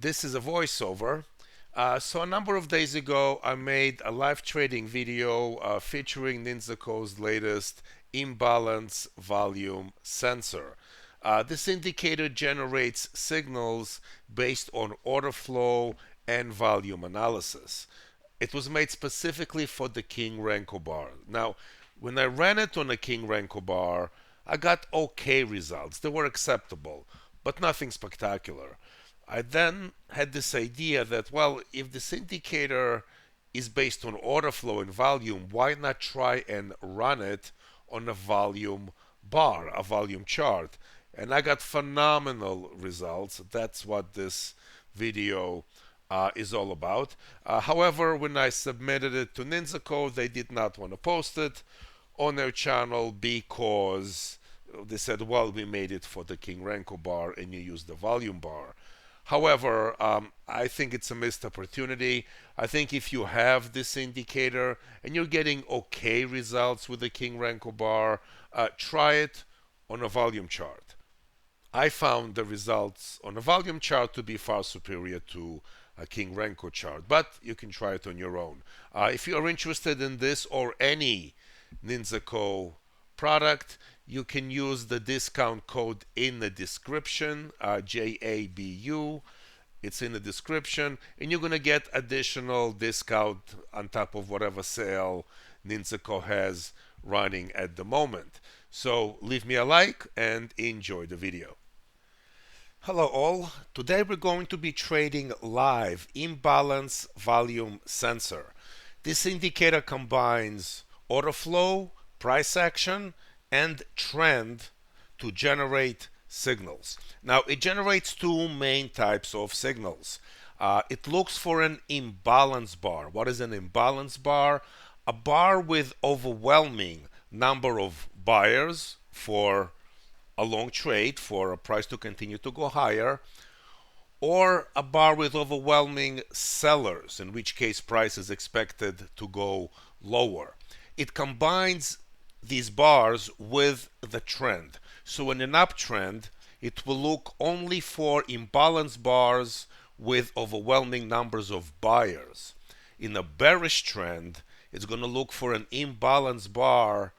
This is a voiceover. So a number of days ago, I made a live trading video featuring Ninjaco's latest Imbalance Volume Sensor. This indicator generates signals based on order flow and volume analysis. It was made specifically for the King Renko bar. Now, when I ran it on a King Renko bar, I got okay results. They were acceptable, but nothing spectacular. I then had this idea that, well, if this indicator is based on order flow and volume, why not try and run it on a volume bar, a volume chart? And I got phenomenal results. That's what this video is all about. However, when I submitted it to Ninjaco, they did not want to post it on their channel because they said, well, we made it for the King Renko bar and you use the volume bar. However, I think it's a missed opportunity. I think if you have this indicator and you're getting okay results with the King Renko bar, try it on a volume chart. I found the results on a volume chart to be far superior to a King Renko chart, but you can try it on your own. If you are interested in this or any Ninjaco product, you can use the discount code in the description, JABU. It's in the description, and you're going to get additional discount on top of whatever sale Ninjaco has running at the moment. So leave me a like and enjoy the video. Hello all, today we're going to be trading live Imbalance Volume Sensor. This indicator combines order flow, price action, and trend to generate signals. Now it generates two main types of signals. It looks for an imbalance bar. What is an imbalance bar? A bar with overwhelming number of buyers for a long trade, for a price to continue to go higher, or a bar with overwhelming sellers, in which case price is expected to go lower. It combines these bars with the trend. So in an uptrend, it will look only for imbalance bars with overwhelming numbers of buyers. In a bearish trend, it's going to look for an imbalance bar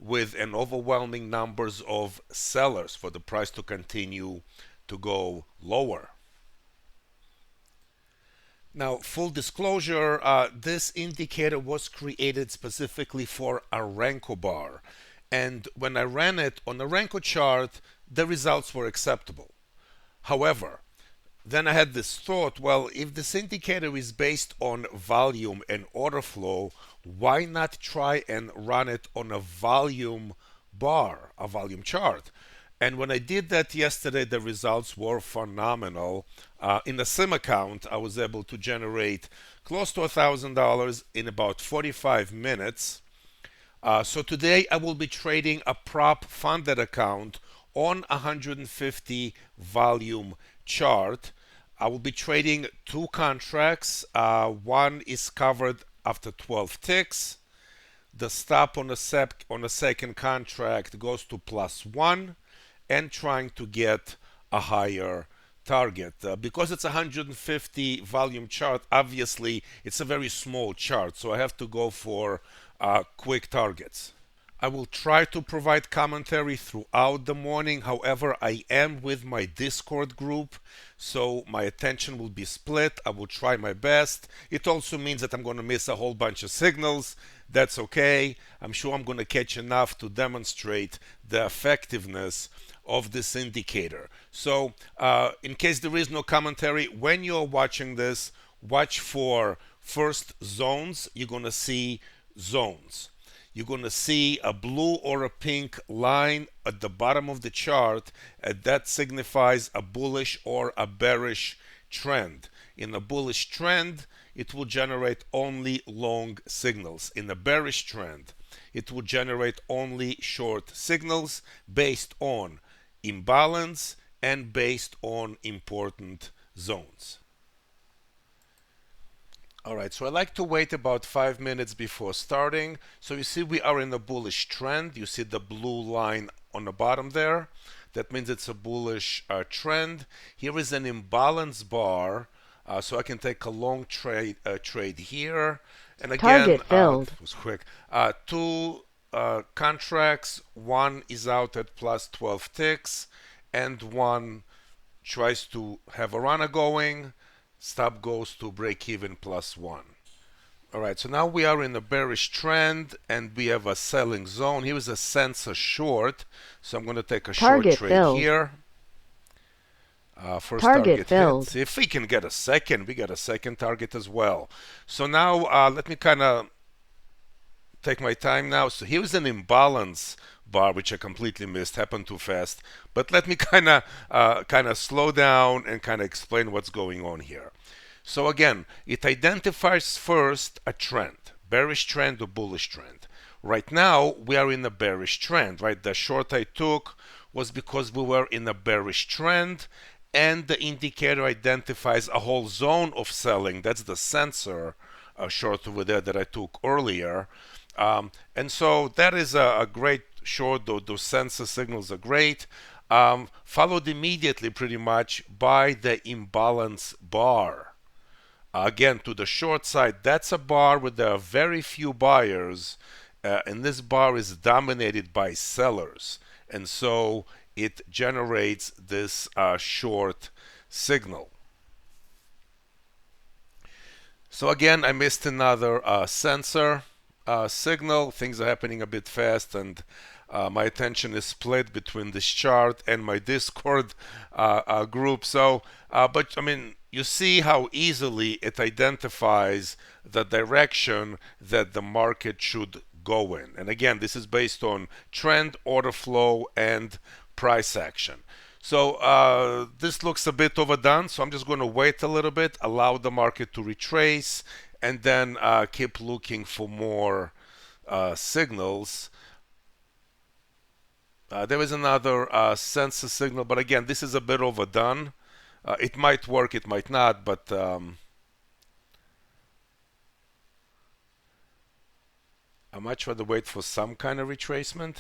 with an overwhelming numbers of sellers for the price to continue to go lower. Now, full disclosure, this indicator was created specifically for a Renko bar. And when I ran it on a Renko chart, the results were acceptable. However, then I had this thought, well, if this indicator is based on volume and order flow, why not try and run it on a volume bar, a volume chart? And when I did that yesterday, the results were phenomenal. In the sim account, I was able to generate close to $1,000 in about 45 minutes. So today I will be trading a prop funded account on 150 volume chart. I will be trading two contracts. One is covered after 12 ticks. The stop on a second contract goes to +1 and trying to get a higher target. Because it's a 150 volume chart, obviously it's a very small chart, so I have to go for quick targets. I will try to provide commentary throughout the morning. However, I am with my Discord group, so my attention will be split. I will try my best. It also means that I'm going to miss a whole bunch of signals. That's okay. I'm sure I'm going to catch enough to demonstrate the effectiveness of this indicator. So in case there is no commentary, when you're watching this, watch for first zones. You're going to see zones. You're going to see a blue or a pink line at the bottom of the chart, and that signifies a bullish or a bearish trend. In a bullish trend, it will generate only long signals. In a bearish trend, it will generate only short signals based on imbalance and based on important zones. Alright, so I like to wait about 5 minutes before starting. So you see we are in a bullish trend. You see the blue line on the bottom there. That means it's a bullish trend. Here is an imbalance bar, so I can take a long trade here. And again, Target filled. it was quick. Two contracts. One is out at plus 12 ticks, and one tries to have a runner going. Stop goes to break even plus one. All right, so now we are in a bearish trend and we have a selling zone. Here is a sensor short, so I'm going to take a short Target trade filled. here. First Target target filled. hits. If we can get a second, we get a second target as well. So now let me kind of take my time now. So here's an imbalance bar which I completely missed, happened too fast. But let me kind of slow down and kind of explain what's going on here. So again, it identifies first a trend, bearish trend or bullish trend. Right now we are in a bearish trend, right? The short I took was because we were in a bearish trend, and the indicator identifies a whole zone of selling. That's the sensor short over there that I took earlier. And so that is a great short. Those sensor signals are great. Followed immediately pretty much by the imbalance bar. Again, to the short side, that's a bar where there are very few buyers, and this bar is dominated by sellers. And so it generates this short signal. So again, I missed another sensor signal. Things are happening a bit fast, and my attention is split between this chart and my Discord group. So, but I mean, you see how easily it identifies the direction that the market should go in. And again, this is based on trend, order flow, and price action. So this looks a bit overdone, so I'm just going to wait a little bit, allow the market to retrace, and then keep looking for more signals. There is another sensor signal, but again, this is a bit overdone. It might work, it might not, but I might rather wait for some kind of retracement.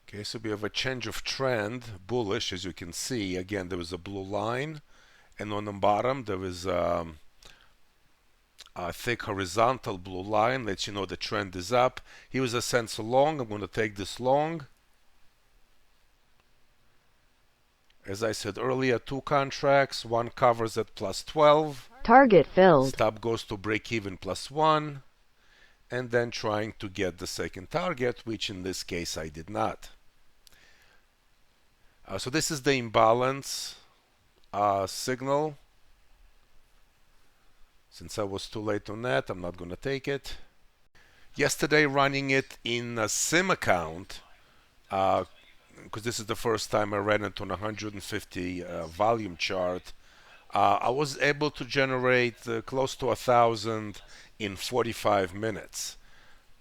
Okay, so we have a change of trend, bullish, as you can see. Again, there is a blue line, and on the bottom there is a thick horizontal blue line. Lets you know the trend is up. Here is a sensor long. I'm going to take this long. As I said earlier, two contracts. One covers at plus 12. Target filled. Stop goes to break even plus 1. And then trying to get the second target, which in this case I did not. So this is the imbalance signal. Since I was too late on that, I'm not going to take it. Yesterday, running it in a sim account, because this is the first time I ran it on 150 volume chart, I was able to generate close to 1,000 in 45 minutes.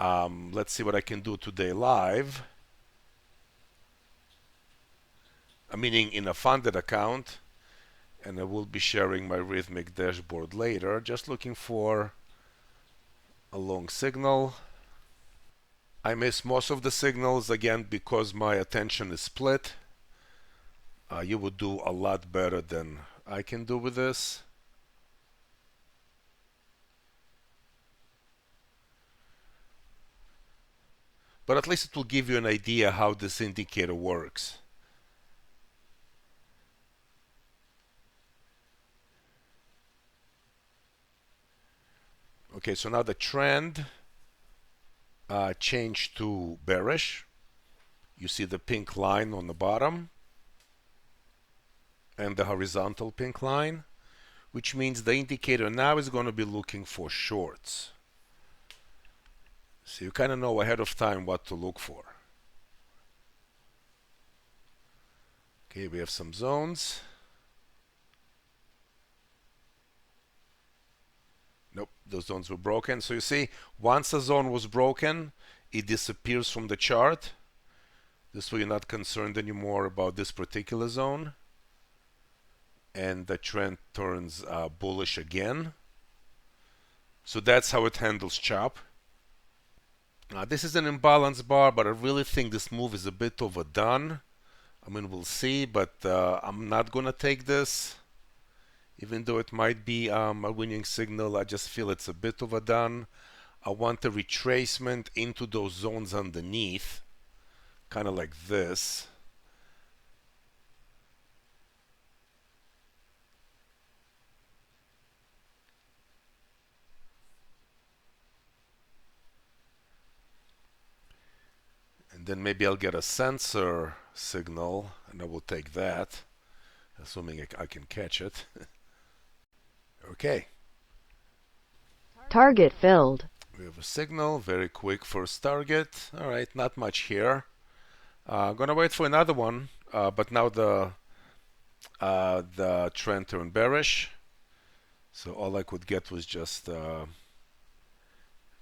Let's see what I can do today live. Meaning in a funded account, and I will be sharing my Rhythmic dashboard later. Just looking for a long signal. I miss most of the signals again because my attention is split. You would do a lot better than I can do with this. But at least it will give you an idea how this indicator works. Okay, so now the trend changed to bearish. You see the pink line on the bottom and the horizontal pink line, which means the indicator now is going to be looking for shorts. So you kind of know ahead of time what to look for. Okay, we have some zones. Nope, those zones were broken. So you see, once a zone was broken, it disappears from the chart. This way you're not concerned anymore about this particular zone. And the trend turns bullish again. So that's how it handles chop. This is an imbalance bar, but I really think this move is a bit overdone. I mean, we'll see, but I'm not gonna take this. Even though it might be a winning signal, I just feel it's a bit overdone. I want a retracement into those zones underneath, kind of like this. And then maybe I'll get a sensor signal, and I will take that, assuming I can catch it. Okay. Target filled. We have a signal, very quick first target. All right, not much here. Gonna wait for another one, but now the trend turned bearish. So all I could get was just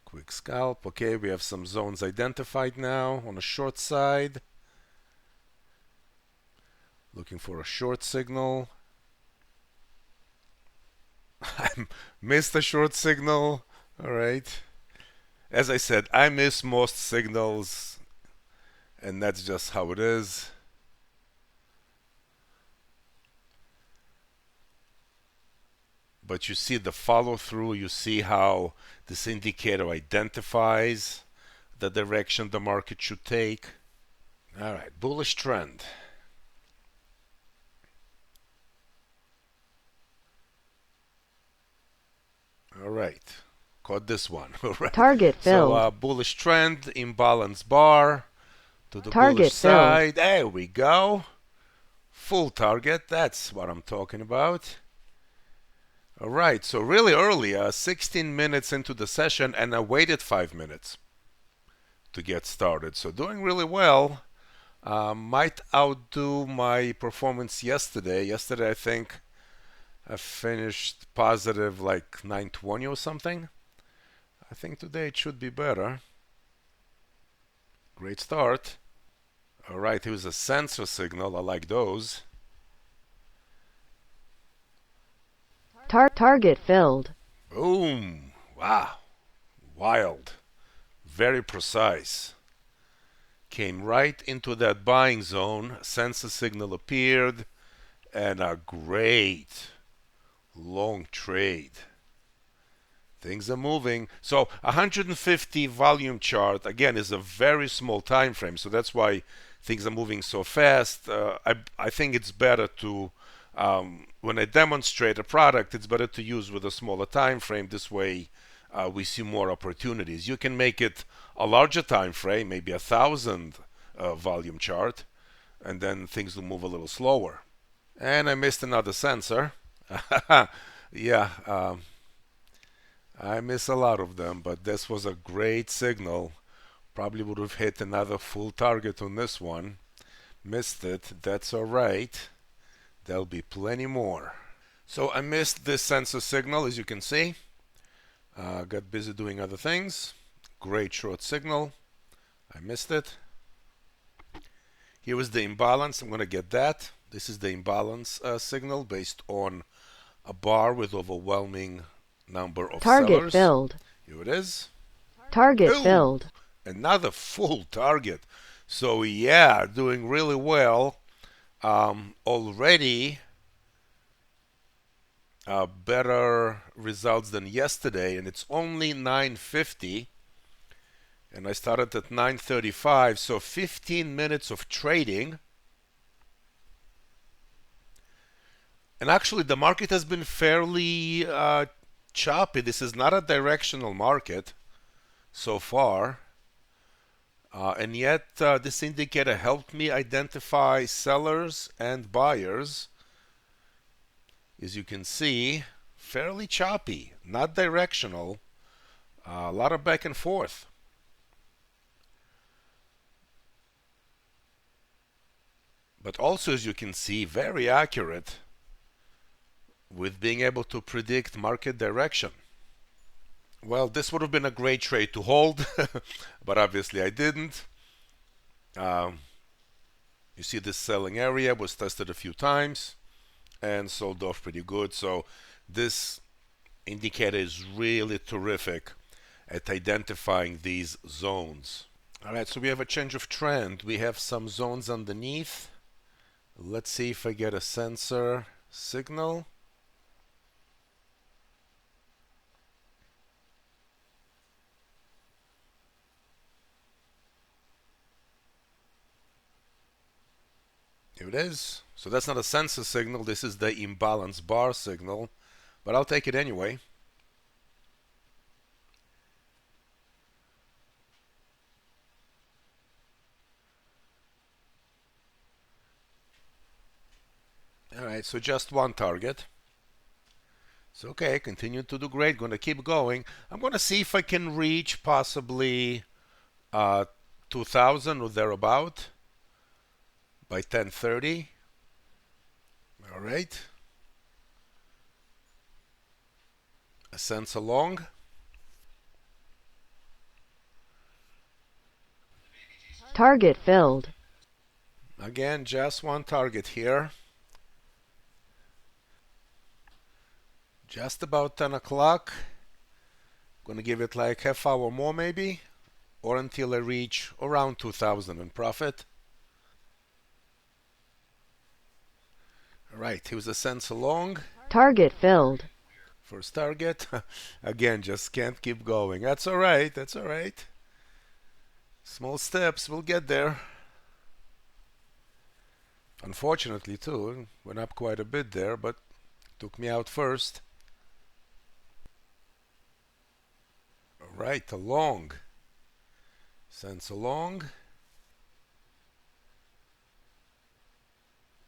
quick scalp. Okay, we have some zones identified now on the short side. Looking for a short signal. I missed a short signal. All right. As I said, I miss most signals, and that's just how it is. But you see the follow through, you see how this indicator identifies the direction the market should take. All right, bullish trend. All right, caught this one. All right. Target filled. So bullish trend, imbalance bar to the Target bullish filled. side. There we go. Full target. That's what I'm talking about. All right, so really early, 16 minutes into the session, and I waited 5 minutes to get started. So doing really well. Might outdo my performance yesterday. Yesterday, I think I finished positive like 920 or something. I think today it should be better. Great start. All right, here's a sensor signal. I like those. Target filled. Boom. Wow. Wild. Very precise. Came right into that buying zone. Sensor signal appeared. And a great long trade. Things are moving. So 150 volume chart again is a very small time frame, so that's why things are moving so fast. I think it's better to when I demonstrate a product, it's better to use with a smaller time frame. This way, we see more opportunities. You can make it a larger time frame, maybe 1,000 volume chart, and then things will move a little slower. And I missed another sensor. Yeah. I miss a lot of them, but this was a great signal. Probably would have hit another full target on this one. Missed it. That's all right. There'll be plenty more. So I missed this sensor signal, as you can see. Got busy doing other things. Great short signal. I missed it. Here is the imbalance. I'm going to get that. This is the imbalance signal based on a bar with overwhelming number of Target sellers. filled. Here it is. Target Ooh, filled. another full target. So yeah, doing really well. Already better results than yesterday, and it's only 9:50, and I started at 9:35. So 15 minutes of trading. And actually, the market has been fairly choppy. This is not a directional market so far. And yet, this indicator helped me identify sellers and buyers. As you can see, fairly choppy, not directional, a lot of back and forth. But also, as you can see, very accurate with being able to predict market direction. Well, this would have been a great trade to hold, but obviously I didn't. You see this selling area was tested a few times and sold off pretty good. So this indicator is really terrific at identifying these zones. All right, so we have a change of trend. We have some zones underneath. Let's see if I get a sensor signal. Here it is. So that's not a sensor signal, this is the imbalance bar signal, but I'll take it anyway. Alright, so just one target. So okay, continue to do great, gonna keep going. I'm gonna see if I can reach possibly 2000 or thereabout by 10:30. Alright. A sense along. Target filled. Again, just one target here. Just about 10 o'clock. Gonna give it like half hour more maybe, or until I reach around 2000 in profit. Alright, here's a sense along. Target filled. First target. Again, just can't keep going. That's alright, that's alright. Small steps, we'll get there. Unfortunately too, went up quite a bit there, but took me out first. Alright, along. Sense along.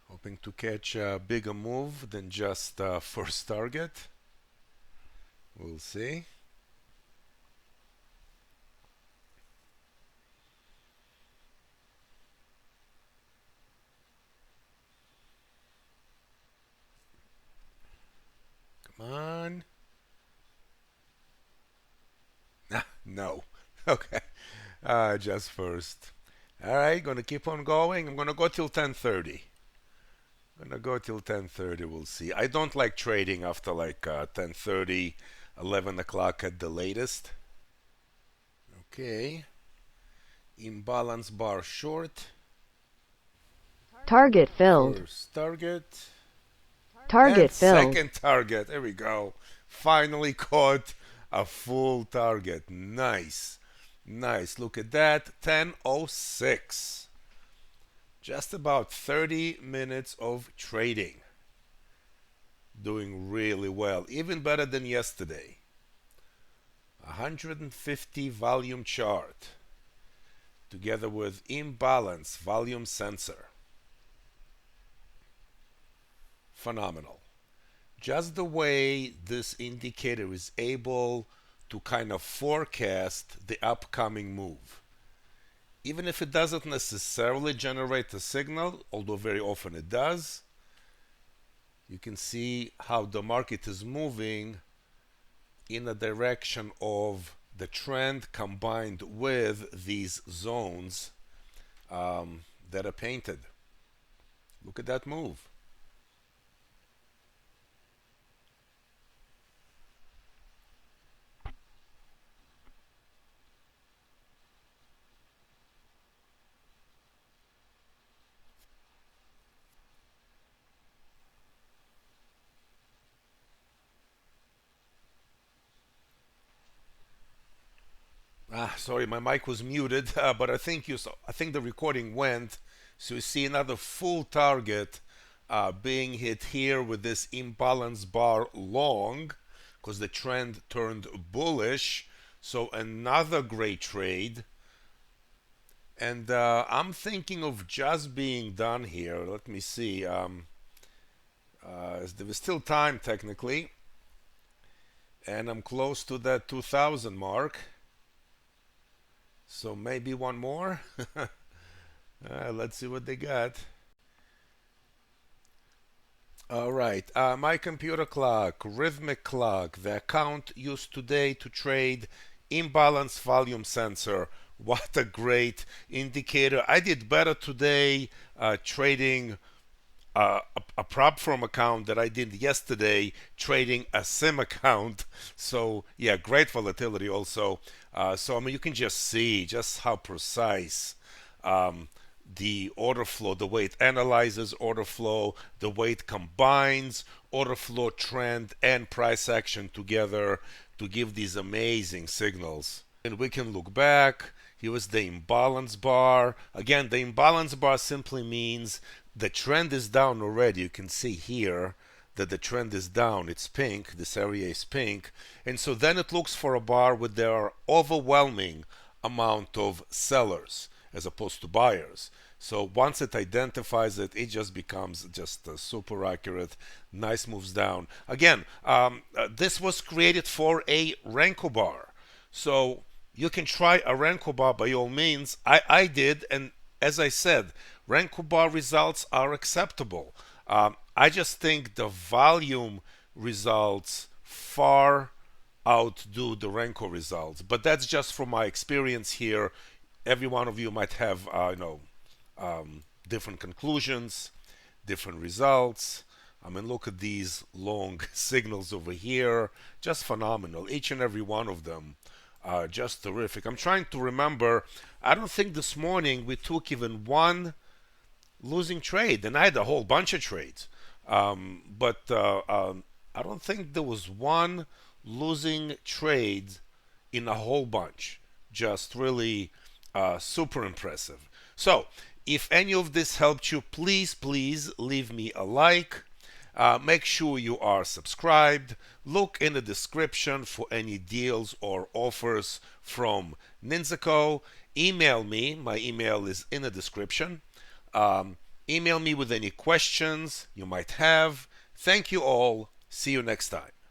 Hoping to catch a bigger move than just first target. We'll see. Come on. No. Okay. Just first. Alright, gonna keep on going. I'm gonna go till 10:30. Gonna go till 10:30, we'll see. I don't like trading after like 10:30, 11 o'clock at the latest. Okay. Imbalance bar short. Target filled. First target. Target And filled. second target. There we go. Finally caught a full target. Nice. Nice. Look at that. 10:06. Just about 30 minutes of trading. Doing really well. Even better than yesterday. 150 volume chart. Together with imbalance volume sensor. Phenomenal. Just the way this indicator is able to kind of forecast the upcoming move. Even if it doesn't necessarily generate a signal, although very often it does, you can see how the market is moving in a direction of the trend combined with these zones that are painted. Look at that move. Sorry, my mic was muted, but I think I think the recording went. So you see another full target being hit here with this imbalance bar long, because the trend turned bullish. So another great trade, and I'm thinking of just being done here. Let me see. There is still time technically, and I'm close to that 2000 mark. So maybe one more. Let's see what they got. All right, my computer clock, rhythmic clock, the account used today to trade imbalance volume sensor. What a great indicator. I did better today trading a prop firm account that I did yesterday trading a sim account. So yeah, great volatility also. So I mean, you can just see just how precise the order flow, the way it analyzes order flow, the way it combines order flow trend and price action together to give these amazing signals. And we can look back. Here is the imbalance bar. Again, the imbalance bar simply means the trend is down already. You can see here that the trend is down. It's pink. This area is pink. And so then it looks for a bar where there are overwhelming amount of sellers as opposed to buyers. So once it identifies it, it just becomes just super accurate. Nice moves down. Again, this was created for a Renko bar. So you can try a Renko bar by all means. I did, and as I said, Renko bar results are acceptable. I just think the volume results far outdo the Renko results. But that's just from my experience here. Every one of you might have, different conclusions, different results. I mean, look at these long signals over here. Just phenomenal. Each and every one of them are just terrific. I'm trying to remember. I don't think this morning we took even one losing trade, and I had a whole bunch of trades. But I don't think there was one losing trade in a whole bunch. Just really super impressive. So, if any of this helped you, please leave me a like. Make sure you are subscribed. Look in the description for any deals or offers from Ninjaco. Email me. My email is in the description. Email me with any questions you might have. Thank you all. See you next time.